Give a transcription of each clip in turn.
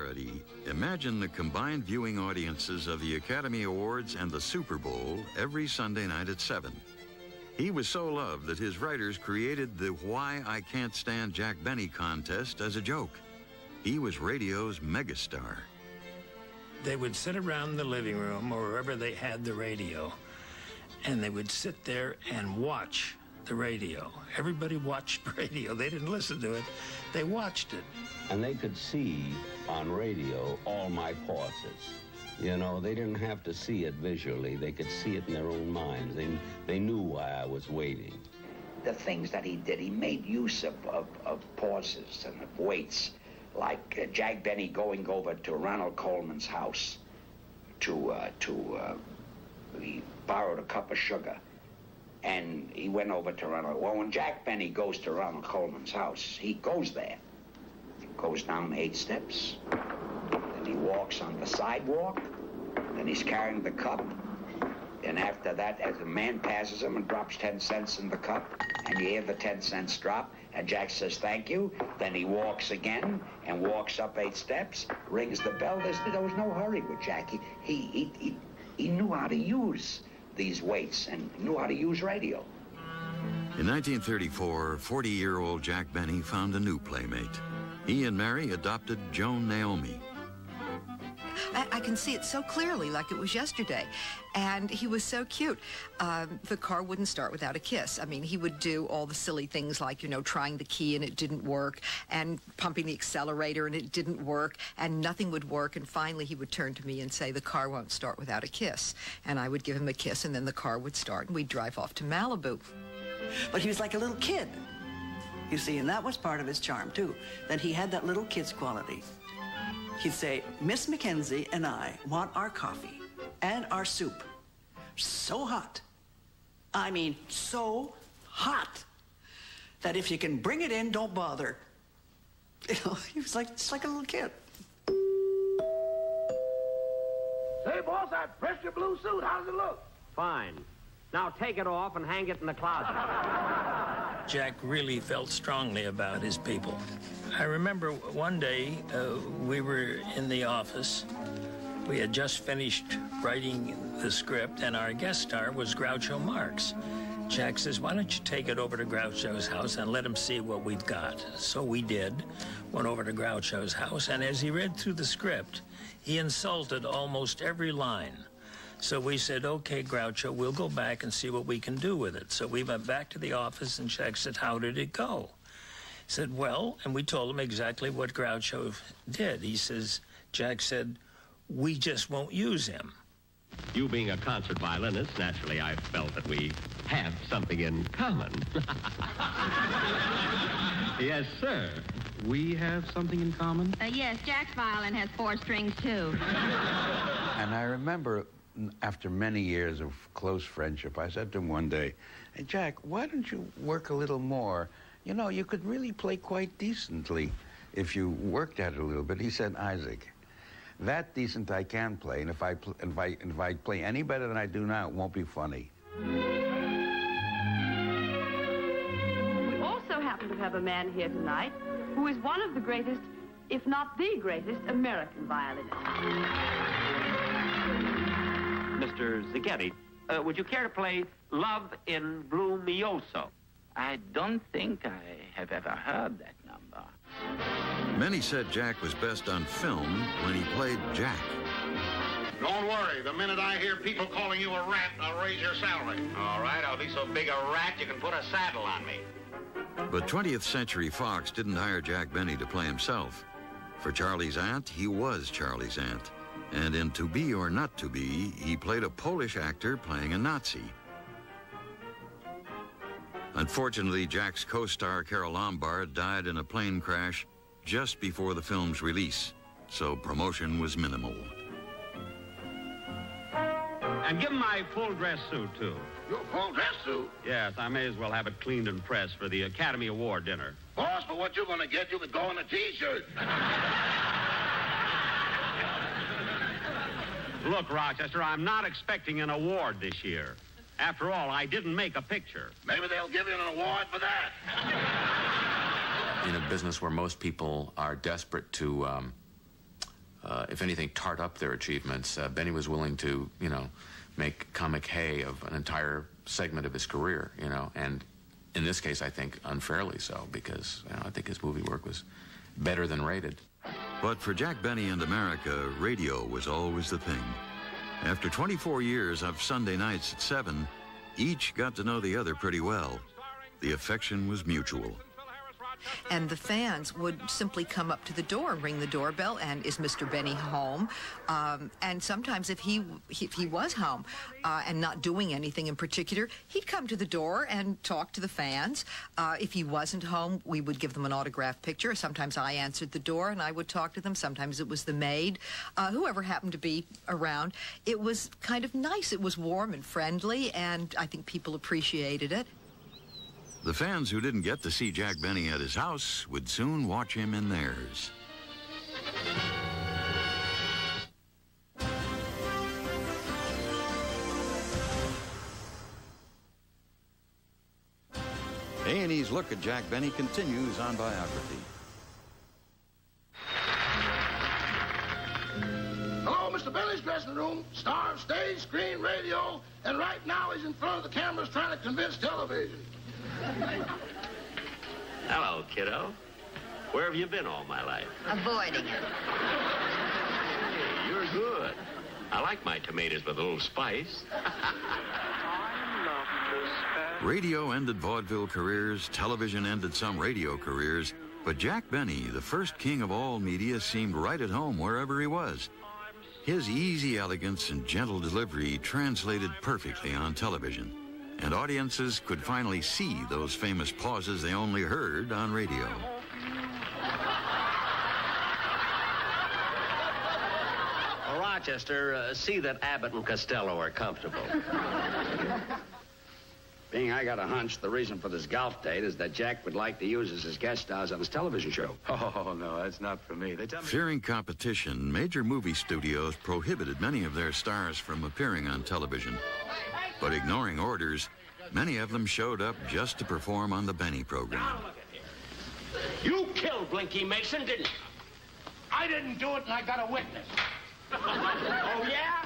clarity, imagine the combined viewing audiences of the Academy Awards and the Super Bowl every Sunday night at 7. He was so loved that his writers created the Why I Can't Stand Jack Benny contest as a joke. He was radio's megastar. They would sit around the living room or wherever they had the radio, and they would sit there and watch the radio. Everybody watched radio. They didn't listen to it. They watched it. And they could see on radio all my pauses. You know, they didn't have to see it visually. They could see it in their own minds. They knew why I was waiting. The things that he did, he made use of pauses and of waits, like Jack Benny going over to Ronald Coleman's house he borrowed a cup of sugar. And he went over to Ronald. Well, when Jack Benny goes to Ronald Coleman's house, he goes there. He goes down 8 steps. Then he walks on the sidewalk. Then he's carrying the cup. And after that, as a man passes him and drops 10 cents in the cup, and you hear the 10 cents drop, and Jack says, thank you. Then he walks again and walks up 8 steps, rings the bell. There was no hurry with Jack. He knew how to use these weights and knew how to use radio. In 1934, 40-year-old Jack Benny found a new playmate. He and Mary adopted Joan Naomi. I can see it so clearly, like it was yesterday. And he was so cute. The car wouldn't start without a kiss. I mean, he would do all the silly things like, you know, trying the key and it didn't work, and pumping the accelerator and it didn't work, and nothing would work. And finally, he would turn to me and say, the car won't start without a kiss. And I would give him a kiss, and then the car would start, and we'd drive off to Malibu. But he was like a little kid, you see, and that was part of his charm, too, that he had that little kid's quality. He'd say, Miss Mackenzie and I want our coffee and our soup so hot, I mean so hot, that if you can bring it in, don't bother. You know, he was like, just like a little kid. Say, boss, that pressure blue suit, how does it look? Fine. Now take it off and hang it in the closet. Jack really felt strongly about his people. I remember one day we were in the office. We had just finished writing the script, and our guest star was Groucho Marx. Jack says, why don't you take it over to Groucho's house and let him see what we've got? So we did, went over to Groucho's house, and as he read through the script, he insulted almost every line. So we said, okay, Groucho, we'll go back and see what we can do with it. So we went back to the office, and Jack said, how did it go? He said, well, and we told him exactly what Groucho did. He says, Jack said, we just won't use him. You being a concert violinist, naturally I felt that we have something in common. Yes, sir. We have something in common? Yes, Jack's violin has 4 strings, too. And I remember, after many years of close friendship, I said to him one day, hey, Jack, why don't you work a little more? You know, you could really play quite decently if you worked at it a little bit. He said, Isaac, that decent I can play, and if I play any better than I do now, it won't be funny. We also happen to have a man here tonight who is one of the greatest, if not the greatest, American violinists. Mr. Zaghetti, would you care to play Love in Blue Mioso? I don't think I have ever heard that number. Many said Jack was best on film when he played Jack. Don't worry. The minute I hear people calling you a rat, I'll raise your salary. All right, I'll be so big a rat you can put a saddle on me. But 20th Century Fox didn't hire Jack Benny to play himself. For Charlie's Aunt, he was Charlie's Aunt. And in To Be or Not to Be, he played a Polish actor playing a Nazi. Unfortunately, Jack's co-star Carol Lombard died in a plane crash just before the film's release, so promotion was minimal. And give him my full dress suit, too. Your full dress suit? Yes, I may as well have it cleaned and pressed for the Academy Award dinner. Boss, for what you're going to get, you could go in a T-shirt. Look, Rochester, I'm not expecting an award this year. After all, I didn't make a picture. Maybe they'll give you an award for that. In a business where most people are desperate to if anything, tart up their achievements. Benny was willing to, you know, make comic hay of an entire segment of his career, you know, and in this case, I think unfairly so, because, you know, I think his movie work was better than rated. But for Jack Benny and America, radio was always the thing. After 24 years of Sunday nights at 7, each got to know the other pretty well. The affection was mutual. And the fans would simply come up to the door and ring the doorbell, and is Mr. Benny home? And sometimes if he was home and not doing anything in particular, he'd come to the door and talk to the fans. If he wasn't home, we would give them an autographed picture. Sometimes I answered the door and I would talk to them. Sometimes it was the maid, whoever happened to be around. It was kind of nice. It was warm and friendly, and I think people appreciated it. The fans who didn't get to see Jack Benny at his house would soon watch him in theirs. A&E's look at Jack Benny continues on Biography. Hello, Mr. Benny's dressing room, star of stage, screen, radio, and right now he's in front of the cameras trying to convince television. Hello, kiddo. Where have you been all my life? Avoiding it. Hey, you're good. I like my tomatoes with a little spice. Radio ended vaudeville careers, television ended some radio careers, but Jack Benny, the first king of all media, seemed right at home wherever he was. His easy elegance and gentle delivery translated perfectly on television, and audiences could finally see those famous pauses they only heard on radio. Well, Rochester, see that Abbott and Costello are comfortable. Being I got a hunch, the reason for this golf date is that Jack would like to use us as guest stars on his television show. Oh, no, that's not for me. They tell me... Fearing competition, major movie studios prohibited many of their stars from appearing on television. But ignoring orders, many of them showed up just to perform on the Benny program. You killed Blinky Mason, didn't you? I didn't do it, and I got a witness. Oh, yeah?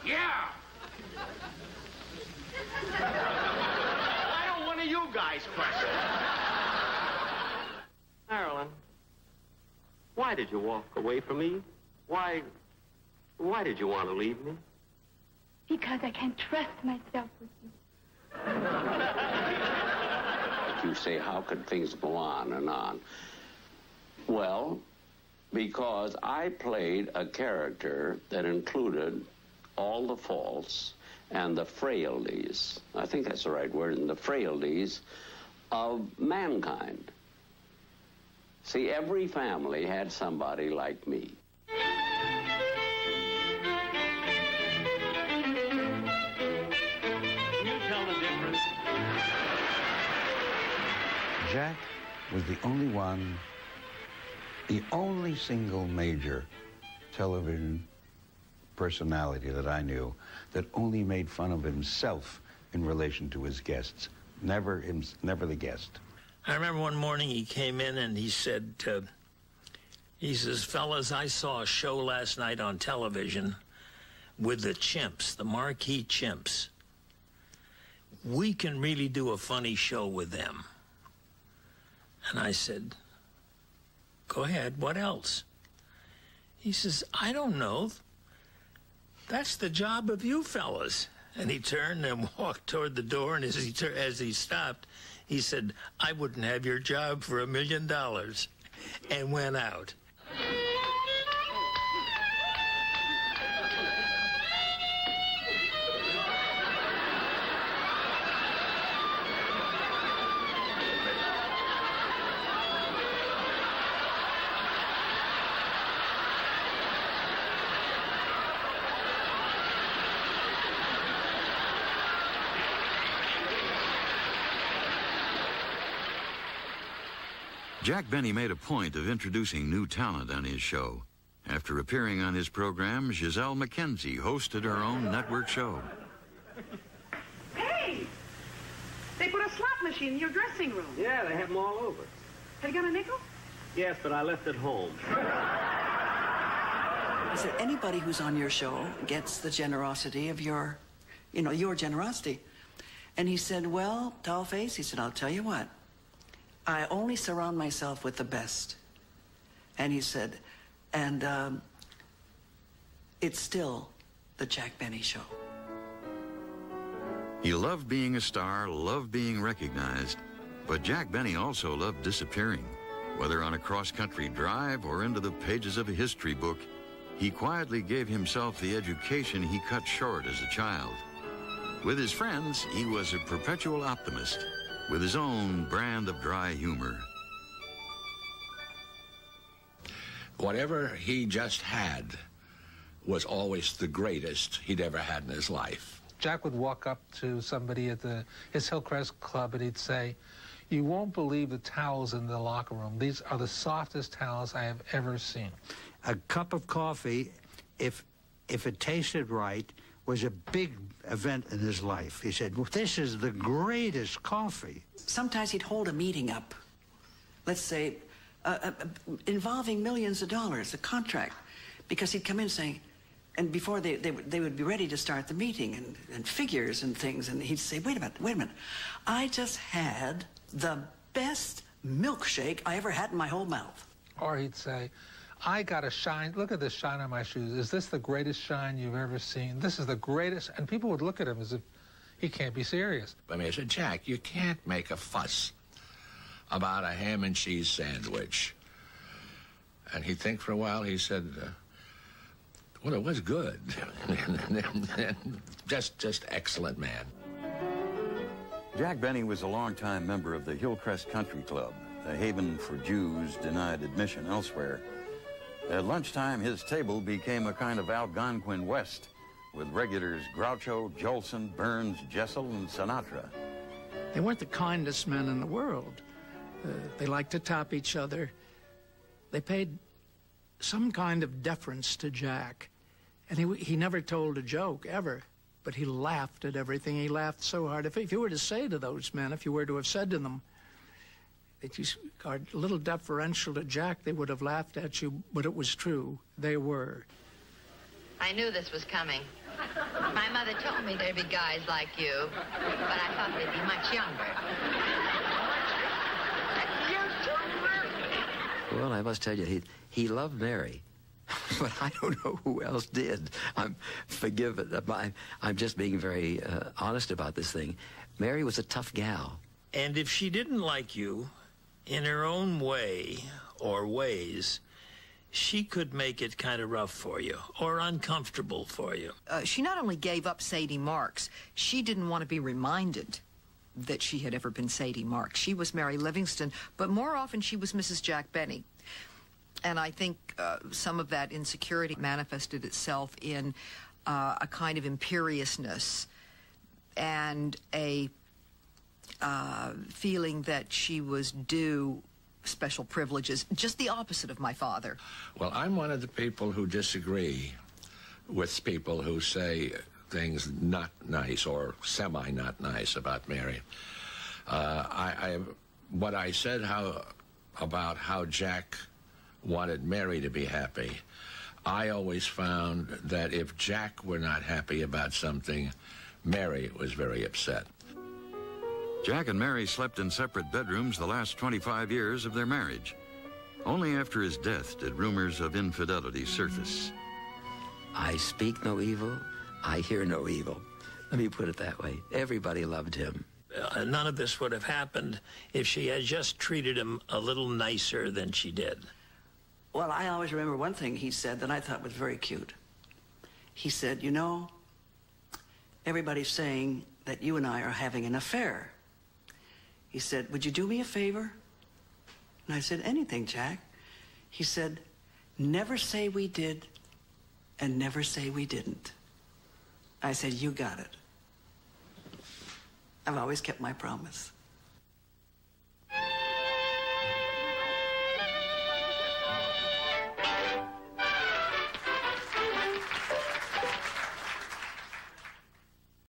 Yeah. Why don't one of you guys question? Marilyn, why did you walk away from me? Why did you want to leave me? Because I can't trust myself with you. You say, how could things go on and on? Well, because I played a character that included all the faults and the frailties, I think that's the right word, and the frailties of mankind. See, every family had somebody like me. Jack was the only one, the only single major television personality that I knew that only made fun of himself in relation to his guests, never the guest. I remember one morning he came in and he said, he says, fellas, I saw a show last night on television with the chimps, the marquee chimps. We can really do a funny show with them. And I said, go ahead, what else? He says, I don't know. That's the job of you fellas. And he turned and walked toward the door, and as he stopped, he said, I wouldn't have your job for $1 million, and went out. Jack Benny made a point of introducing new talent on his show. After appearing on his program, Giselle McKenzie hosted her own network show. Hey! They put a slot machine in your dressing room. Yeah, they have them all over. Have you got a nickel? Yes, but I left it home. He said, anybody who's on your show gets the generosity of your generosity. And he said, well, Dollface, he said, I'll tell you what. I only surround myself with the best. And he said, and it's still the Jack Benny Show. He loved being a star, loved being recognized, but Jack Benny also loved disappearing. Whether on a cross-country drive or into the pages of a history book, he quietly gave himself the education he cut short as a child. With his friends, he was a perpetual optimist, with his own brand of dry humor. Whatever he just had was always the greatest he'd ever had in his life. Jack would walk up to somebody at his Hillcrest Club and he'd say, you won't believe the towels in the locker room. These are the softest towels I have ever seen. A cup of coffee, if it tasted right, was a big event in his life. He said, well, this is the greatest coffee. Sometimes he'd hold a meeting up, let's say, involving millions of dollars, a contract, because he'd come in saying, and before they would be ready to start the meeting and figures and things, and he'd say, wait a minute, I just had the best milkshake I ever had in my whole mouth. Or he'd say, I got a shine, look at this shine on my shoes. Is this the greatest shine you've ever seen? This is the greatest, and people would look at him as if he can't be serious. I mean, I said, Jack, you can't make a fuss about a ham and cheese sandwich. And he'd think for a while, he said, well, it was good. just excellent, man. Jack Benny was a longtime member of the Hillcrest Country Club, a haven for Jews denied admission elsewhere. At lunchtime, his table became a kind of Algonquin West, with regulars Groucho, Jolson, Burns, Jessel, and Sinatra. They weren't the kindest men in the world. They liked to top each other. They paid some kind of deference to Jack. And he never told a joke, ever. But he laughed at everything. He laughed so hard. If you were to say to those men, if you were to have said to them that you are a little deferential to Jack, they would have laughed at you, but it was true. They were. I knew this was coming. My mother told me there'd be guys like you, but I thought they'd be much younger. Well, I must tell you, he loved Mary. But I don't know who else did. Forgive it. I'm just being very honest about this thing. Mary was a tough gal. And if she didn't like you, in her own way or ways, she could make it kind of rough for you or uncomfortable for you. She not only gave up Sadie Marks, she didn't want to be reminded that she had ever been Sadie Marks. She was Mary Livingston, but more often she was Mrs. Jack Benny. And I think some of that insecurity manifested itself in a kind of imperiousness and a feeling that she was due special privileges, just the opposite of my father. Well, I'm one of the people who disagree with people who say things not nice or semi-not nice about Mary. What I said about how Jack wanted Mary to be happy, I always found that if Jack were not happy about something, Mary was very upset. Jack and Mary slept in separate bedrooms the last 25 years of their marriage. Only after his death did rumors of infidelity surface. I speak no evil, I hear no evil. Let me put it that way. Everybody loved him. None of this would have happened if she had just treated him a little nicer than she did. Well, I always remember one thing he said that I thought was very cute. He said, you know, everybody's saying that you and I are having an affair. He said, would you do me a favor? And I said, anything, Jack. He said, never say we did and never say we didn't. I said, you got it. I've always kept my promise.